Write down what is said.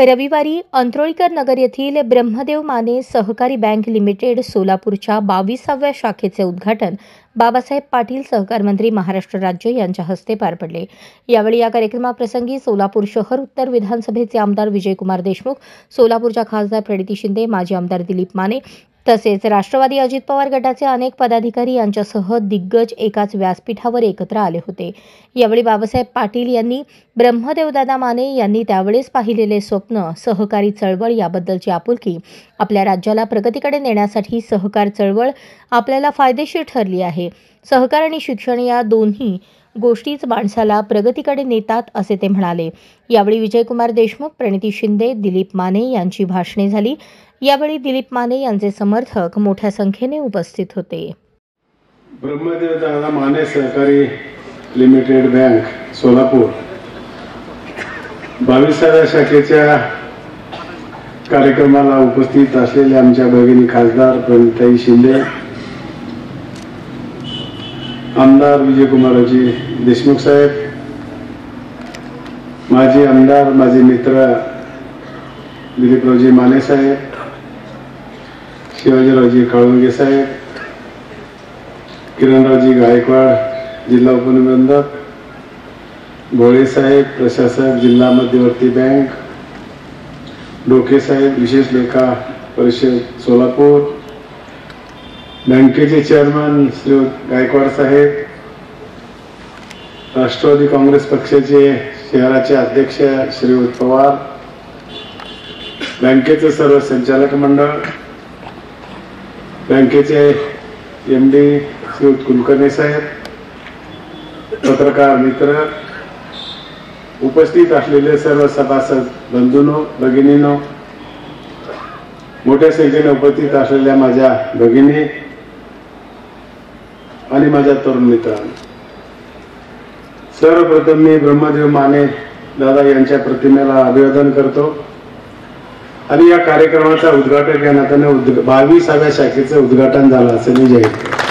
रविवारी अंत्रोळीकर नगर येथील ब्रह्मदेव माने सहकारी बँक लिमिटेड सोलापूरच्या 22व्या शाखेचे उद्घाटन बाबासाहेब पाटील सहकार मंत्री महाराष्ट्र राज्य यांच्या हस्ते पार पडले। यावेळी या कार्यक्रमाप्रसंगी सोलापूर शहर उत्तर विधानसभेचे आमदार विजयकुमार देशमुख, सोलापूरच्या खासदार प्रणिती शिंदे, माजी आमदार दिलीप माने तसेच राष्ट्रवादी अजित पवार गटाचे अनेक पदाधिकारी यांच्यासह दिग्गज एकाच व्यासपीठावर एकत्र आले होते। यावेळी बाबासाहेब पाटील यांनी ब्रह्मदेवदादा माने यांनी त्यावेळेस पाहिलेले स्वप्न, सहकारी चळवळ याबद्दलची आपुलकी, आपल्या राज्याला प्रगतीकडे नेण्यासाठी सहकार चळवळ आपल्याला फायदेशीर ठरली आहे। सहकार आणि शिक्षण या दोन्ही गोष्टीच माणसाला प्रगतीकडे नेतात असे ते म्हणाले। यावेळी विजयकुमार देशमुख, प्रणिती शिंदे, दिलीप माने यांची भाषणे झाली। यावेळी दिलीप माने यांचे समर्थक मोठ्या संख्येने उपस्थित होते। ब्रह्मदेवदादा माने सहकारी लिमिटेड बँक सोलापूर 22व्या शाखेच्या कार्यक्रमाला उपस्थित असलेल्या आमच्या भगिनी खासदार प्रणिती शिंदे, आमदार विजयकुमारजी देशमुख साहेब, माजी आमदार, माझे मित्र दिलीपरावजी माने साहेब, शिवाजीरावजी काळुंगे साहेब, किरणरावजी गायकवाड जिल्हा उपनिबंधक, भोळे साहेब प्रशासक जिल्हा मध्यवर्ती बँक, डोके साहेब विशेष लेखा परिषद सोलापूर, बँकेचे चेअरमन श्री गायकवाड साहेब, राष्ट्रवादी काँग्रेस पक्षाचे शहराचे अध्यक्ष श्री पवार, बँकेचे सर्व संचालक मंडळ, बँकेचे एमडी श्री कुलकर्णी साहेब, पत्रकार मित्र, उपस्थित असलेले सर्व सभासद बंधूंनो, भगिनींनो, मोठ्या संख्येने उपस्थित असलेल्या माझ्या भगिनी आणि माझ्या तरुण मित्रांनो, सर्वप्रथम मी ब्रह्मदेव माने दादा यांच्या प्रतिमेला अभिवादन करतो आणि या कार्यक्रमाचा उद्घाटक या नात्याने 22व्या शाखेचं उद्घाटन झालं असं मी जाहीर करतो।